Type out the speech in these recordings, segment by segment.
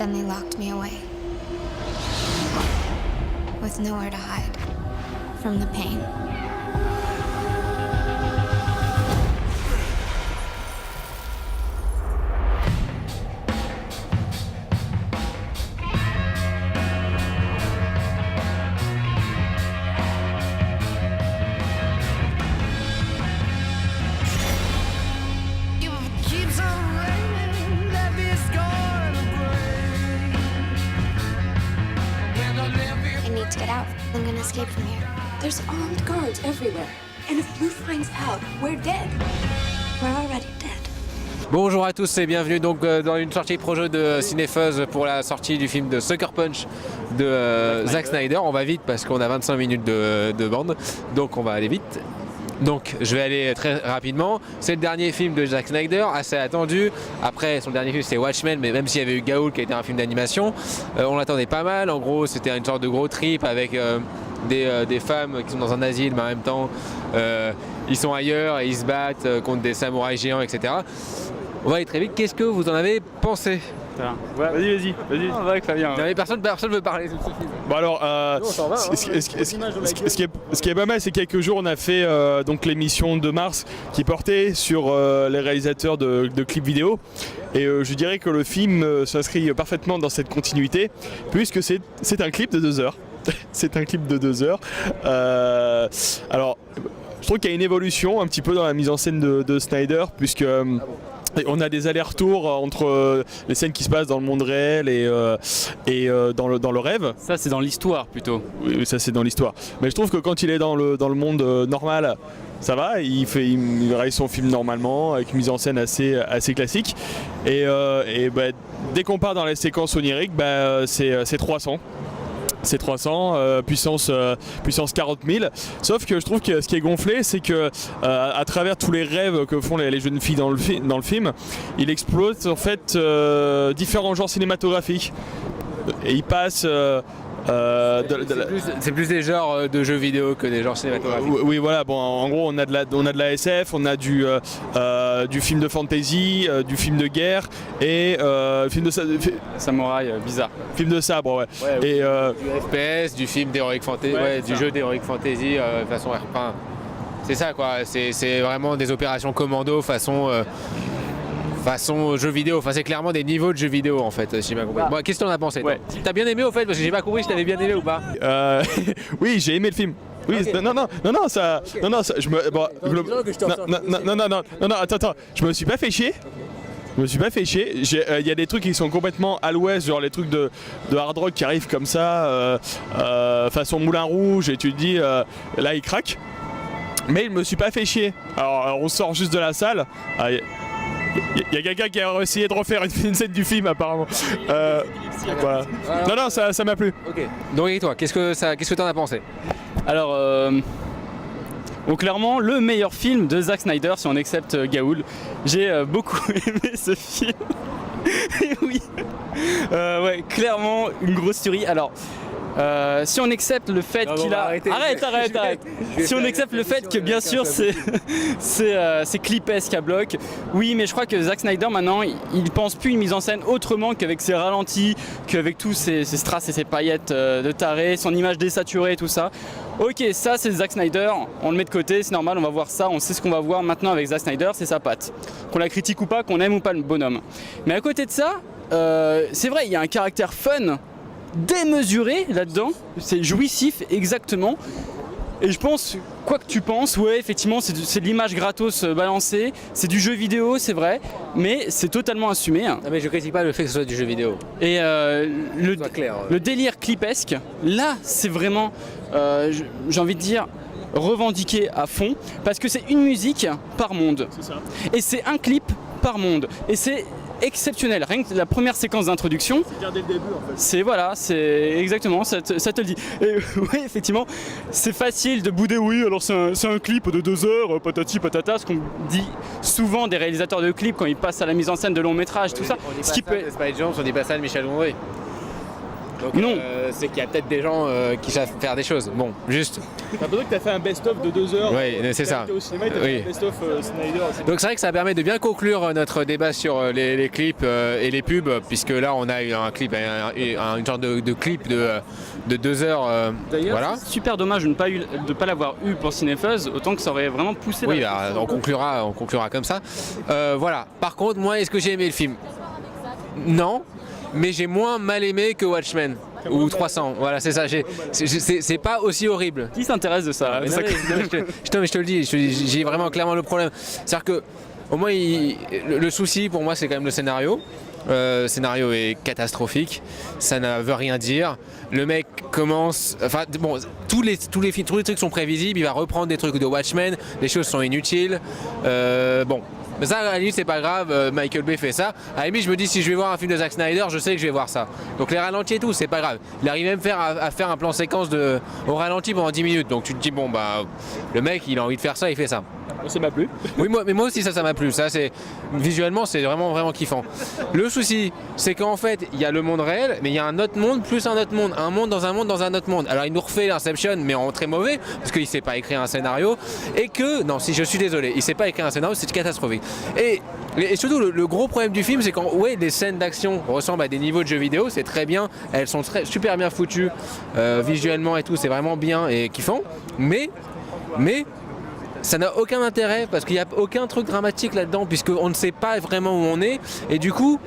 Then they locked me away. With nowhere to hide from the pain. To get out. I'm gonna escape from here. There's armed guards everywhere. And if Blue finds out, we're dead. We're already dead. Bonjour à tous et bienvenue donc dans une sortie projet de Cinefuzz pour la sortie du film de Sucker Punch de Zack Snyder. On va vite parce qu'on a 25 minutes de bande, donc on va aller vite. Donc je vais aller très rapidement. C'est le dernier film de Zack Snyder, assez attendu. Après son dernier film c'est Watchmen, mais même s'il y avait eu Gaoul qui a été un film d'animation, on l'attendait pas mal. En gros c'était une sorte de gros trip avec des femmes qui sont dans un asile, mais en même temps ils sont ailleurs et ils se battent contre des samouraïs géants, etc. On va aller très vite. Qu'est-ce que vous en avez pensé? Ouais, vas-y. On va avec Fabien. Personne veut parler de ce film. Bon alors, ce qui est pas mal, c'est quelques jours on a fait donc l'émission de mars qui portait sur les réalisateurs de clips vidéo. Et je dirais que le film s'inscrit parfaitement dans cette continuité, puisque c'est un clip de 2 heures. C'est un clip de 2 heures. Alors, je trouve qu'il y a une évolution un petit peu dans la mise en scène de Snyder, puisque on a des allers-retours entre les scènes qui se passent dans le monde réel et dans le rêve. Ça c'est dans l'histoire plutôt. Oui, ça c'est dans l'histoire. Mais je trouve que quand il est dans le monde normal, ça va, il réalise son film normalement, avec une mise en scène assez classique. Et dès qu'on part dans les séquences oniriques, c'est 300. C'est 300, puissance 40 000. Sauf que je trouve que ce qui est gonflé, c'est que à travers tous les rêves que font les jeunes filles dans le film, il exploite en fait différents genres cinématographiques. Et il passe... c'est plus des genres de jeux vidéo que des genres cinématographiques. Oui, voilà. Bon, en gros, on a de la SF, on a du film de fantasy, du film de guerre et film de samouraï bizarre. Film de sabre, ouais. Et du FPS, du film d'Heroic Fantasy, du jeu d'Heroic Fantasy façon enfin, c'est ça quoi. C'est vraiment des opérations commando façon jeu vidéo, enfin c'est clairement des niveaux de jeux vidéo en fait, si j'ai bien compris. Bon, qu'est-ce que t'en as pensé? T'as bien aimé au fait, parce que j'ai pas compris si t'avais bien aimé ou pas. Oui, j'ai aimé le film. Oui, okay. Non, ça, je me, bon, non, attends, je me suis pas fait chier. Il y a des trucs qui sont complètement à l'ouest, genre les trucs de hard rock qui arrivent comme ça, façon Moulin Rouge, et tu te dis, là il craque. Mais je me suis pas fait chier. Alors on sort juste de la salle. Il y a quelqu'un qui a essayé de refaire une scène du film apparemment. Voilà. Non, ça m'a plu. Ok. Donc et toi, qu'est-ce que t'en as pensé? Alors, bon, clairement, le meilleur film de Zack Snyder, si on accepte Gaoul. J'ai beaucoup aimé ce film. Et oui, ouais, clairement une grosse tuerie. Alors. Si on accepte le fait qu'il a... Arrête. Si on accepte le fait que bien sûr c'est clipesque à bloc, oui, mais je crois que Zack Snyder maintenant il pense plus une mise en scène autrement qu'avec ses ralentis, qu'avec tous ses strass et ses paillettes de taré, son image désaturée et tout ça. Ok, ça c'est Zack Snyder, on le met de côté, c'est normal, on va voir ça, on sait ce qu'on va voir maintenant avec Zack Snyder, c'est sa patte. Qu'on la critique ou pas, qu'on aime ou pas le bonhomme. Mais à côté de ça, c'est vrai, il y a un caractère fun démesuré là-dedans, c'est jouissif exactement. Et je pense, quoi que tu penses, ouais, effectivement, c'est de l'image gratos balancée, c'est du jeu vidéo, c'est vrai, mais c'est totalement assumé. Non, mais je critique pas le fait que ce soit du jeu vidéo. Et le délire clipesque, là, c'est vraiment, j'ai envie de dire, revendiqué à fond, parce que c'est une musique par monde. C'est ça. Et c'est un clip par monde. Et c'est exceptionnel, rien que la première séquence d'introduction. C'est dire dès le début en fait. C'est exactement, ça te le dit. Et oui, effectivement, c'est facile de bouder, oui, alors c'est un clip de 2 heures, patati patata, ce qu'on dit souvent des réalisateurs de clips quand ils passent à la mise en scène de longs métrages, tout ça. On dit pas ça de Spike Jonze, on dit pas ça de Michel Gondry. Donc, Non. C'est qu'il y a peut-être des gens qui savent faire des choses. Bon, juste. T'as besoin que t'as fait un best-of de 2 heures. Oui, c'est ça. T'as été au cinéma et t'as Oui. fait un best-of Snyder. Donc c'est vrai que ça permet de bien conclure notre débat sur les clips et les pubs, puisque là on a eu un clip, une sorte de clip de 2 heures. D'ailleurs, Voilà. c'est super dommage de ne pas l'avoir eu pour Cinefuzz, autant que ça aurait vraiment poussé Oui, la bah, réflexion. on conclura comme ça. Voilà. Par contre, moi, est-ce que j'ai aimé le film? Non, mais j'ai moins mal aimé que Watchmen. Ou 300, voilà, c'est ça. C'est pas aussi horrible. Qui s'intéresse de ça, Mais non, mais je te le dis, j'ai vraiment clairement le problème. C'est-à-dire que, au moins, le souci pour moi, c'est quand même le scénario. Le scénario est catastrophique, ça ne veut rien dire. Le mec commence, enfin bon, tous les trucs sont prévisibles. Il va reprendre des trucs de Watchmen, les choses sont inutiles. Bon. Mais ça, à la limite, c'est pas grave, Michael Bay fait ça. À la limite, je me dis, si je vais voir un film de Zack Snyder, je sais que je vais voir ça. Donc les ralentis et tout, c'est pas grave. Il arrive même à faire un plan séquence au ralenti pendant 10 minutes. Donc tu te dis, bon, bah, le mec, il a envie de faire ça, il fait ça. Ça m'a plu. Oui, mais moi aussi, ça m'a plu. Ça, visuellement, c'est vraiment, vraiment kiffant. Le souci, c'est qu'en fait, il y a le monde réel, mais il y a un autre monde plus un autre monde. Un monde dans un monde dans un autre monde. Alors, il nous refait l'Inception, mais en très mauvais, parce qu'il ne sait pas écrire un scénario. Et que, non, si je suis désolé, il ne sait pas écrire un scénario, c'est catastrophique. Et surtout, le gros problème du film, c'est quand les scènes d'action ressemblent à des niveaux de jeux vidéo, c'est très bien. Elles sont super bien foutues, visuellement et tout, c'est vraiment bien et kiffant. Mais ça n'a aucun intérêt parce qu'il n'y a aucun truc dramatique là-dedans puisqu'on ne sait pas vraiment où on est et du coup,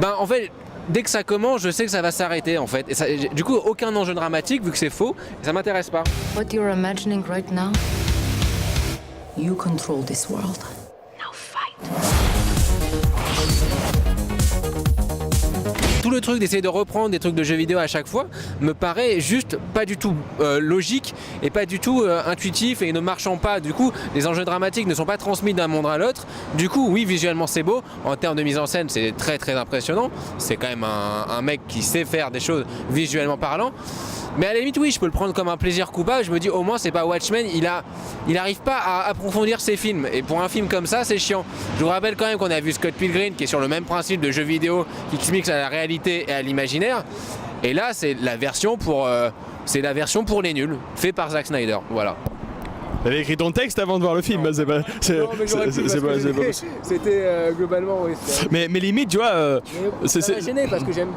en fait, dès que ça commence, je sais que ça va s'arrêter en fait. Et ça, du coup, aucun enjeu dramatique vu que c'est faux et ça m'intéresse pas. What you're imagining right now, you control this world. Now fight. Tout le truc d'essayer de reprendre des trucs de jeux vidéo à chaque fois me paraît juste pas du tout logique et pas du tout intuitif et ne marchant pas. Du coup, les enjeux dramatiques ne sont pas transmis d'un monde à l'autre. Du coup, oui, visuellement c'est beau. En termes de mise en scène, c'est très très impressionnant. C'est quand même un mec qui sait faire des choses visuellement parlant. Mais à la limite, oui, je peux le prendre comme un plaisir coupable. Je me dis, au moins, c'est pas Watchmen. Il arrive pas à approfondir ses films. Et pour un film comme ça, c'est chiant. Je vous rappelle quand même qu'on a vu Scott Pilgrim, qui est sur le même principe de jeu vidéo, qui se mixe à la réalité et à l'imaginaire. Et là, c'est la version pour les nuls, fait par Zack Snyder. Voilà. T'avais écrit ton texte avant de voir le film, c'est pas. C'était globalement, oui. Mais limite, tu vois. Ça m'a gêné parce que j'aime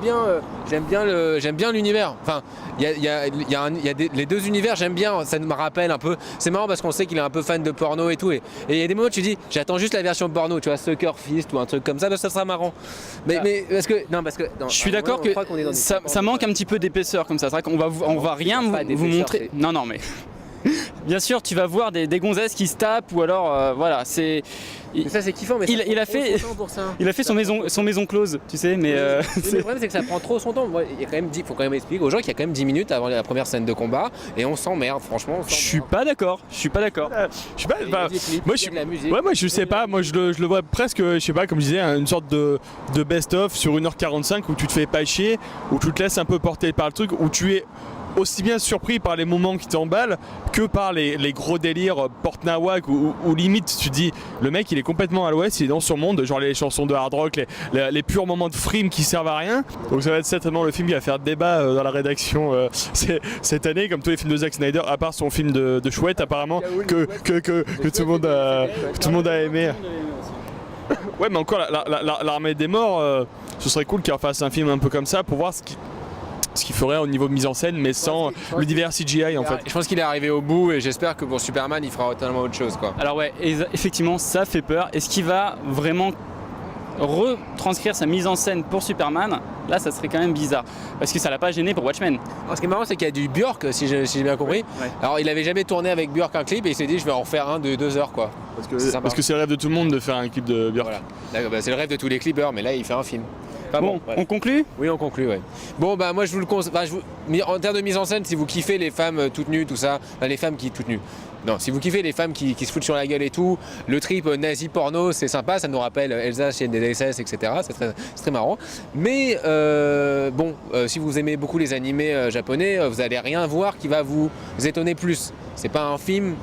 bien l'univers. Enfin, les deux univers, j'aime bien. Ça me rappelle un peu. C'est marrant parce qu'on sait qu'il est un peu fan de porno et tout. Et il y a des moments où tu dis, j'attends juste la version porno, tu vois, Sucker Fist ou un truc comme ça, ça sera marrant. Mais parce que je suis d'accord que ça manque un petit peu d'épaisseur comme ça. C'est vrai qu'on va rien vous montrer. Non, mais. Bien sûr, tu vas voir des gonzesses qui se tapent ou alors voilà, c'est. Mais ça c'est kiffant, mais il a fait son maison close, tu sais, mais. Le problème c'est que ça prend trop son temps. Il faut quand même expliquer aux gens qu'il y a quand même 10 minutes avant la première scène de combat et on s'emmerde, franchement. Je suis pas d'accord. Moi je sais pas, moi je le vois presque, je sais pas, comme je disais, une sorte de best-of sur 1h45 où tu te fais pas chier, où tu te laisses un peu porter par le truc, où tu es aussi bien surpris par les moments qui t'emballent que par les gros délires porte-nawak où limite tu te dis le mec il est complètement à l'ouest, il est dans son monde, genre les chansons de hard rock, les purs moments de frime qui servent à rien. Donc ça va être certainement le film qui va faire débat dans la rédaction cette année, comme tous les films de Zack Snyder, à part son film de chouette apparemment que tout le monde a aimé. Ouais, mais encore l'armée des morts, ce serait cool qu'il refasse un film un peu comme ça pour voir ce qu'il ferait au niveau de mise en scène, mais sans l'univers CGI en fait. Je pense qu'il est arrivé au bout et j'espère que pour Superman il fera totalement autre chose, quoi. Alors ouais, effectivement ça fait peur. Est-ce qu'il va vraiment retranscrire sa mise en scène pour Superman? Là ça serait quand même bizarre parce que ça l'a pas gêné pour Watchmen. Alors, ce qui est marrant c'est qu'il y a du Björk, si j'ai bien compris. Ouais. Alors il avait jamais tourné avec Björk un clip et il s'est dit je vais en refaire un de 2 heures, quoi. Parce que c'est le rêve de tout le monde de faire un clip de Björk. Voilà. C'est le rêve de tous les clippers, mais là il fait un film. Enfin, bon, on conclut? Oui, on conclut, ouais. Bon, moi je vous le conseille. En termes de mise en scène, si vous kiffez les femmes toutes nues, tout ça, les femmes qui toutes nues. Non, si vous kiffez les femmes qui se foutent sur la gueule et tout, le trip nazi porno, c'est sympa, ça nous rappelle Elsa, chienne des SS, etc. C'est très marrant. Mais si vous aimez beaucoup les animés japonais, vous allez rien voir qui va vous étonner plus. C'est pas un film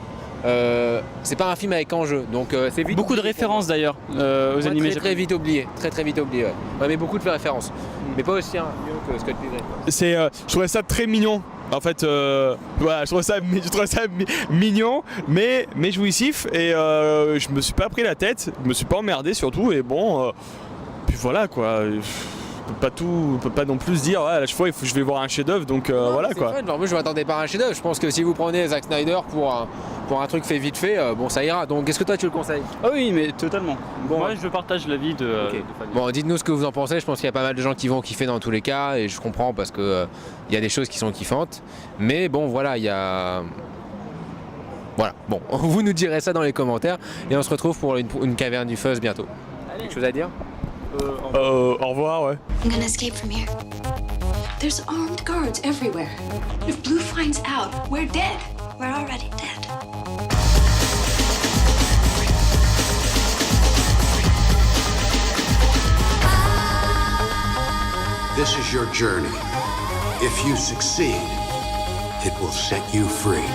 c'est pas un film avec enjeu, donc c'est vite Beaucoup de oublié. références d'ailleurs aux Ouais, animés très japonais. vite oublié, très vite oublié. Ouais, mais beaucoup de références, mais pas aussi mieux que Scott Pilgrim. Je trouvais ça très mignon. En fait, voilà, je trouvais ça mignon, mais jouissif, et je me suis pas pris la tête, je me suis pas emmerdé surtout, et bon, puis voilà quoi. On peut pas non plus se dire ouais, à chaque fois je vais voir un chef-d'œuvre, donc voilà C'est quoi. fun, genre, moi je m'attendais pas à un chef-d'œuvre. Je pense que si vous prenez Zack Snyder pour un truc fait vite fait, bon ça ira. Donc est-ce que toi tu le conseilles? Ah oui, mais totalement. Bon, Moi, ouais. je partage l'avis de Fabien. Bon, dites-nous ce que vous en pensez. Je pense qu'il y a pas mal de gens qui vont kiffer dans tous les cas, et je comprends parce que il y a des choses qui sont kiffantes. Mais bon, voilà, il y a. Voilà, bon, vous nous direz ça dans les commentaires, et on se retrouve pour une caverne du Fuzz bientôt. Quelque chose à dire? Au revoir, ouais. I'm gonna escape from here. There's armed guards everywhere. If Blue finds out, we're dead. We're already dead. This is your journey. If you succeed, it will set you free.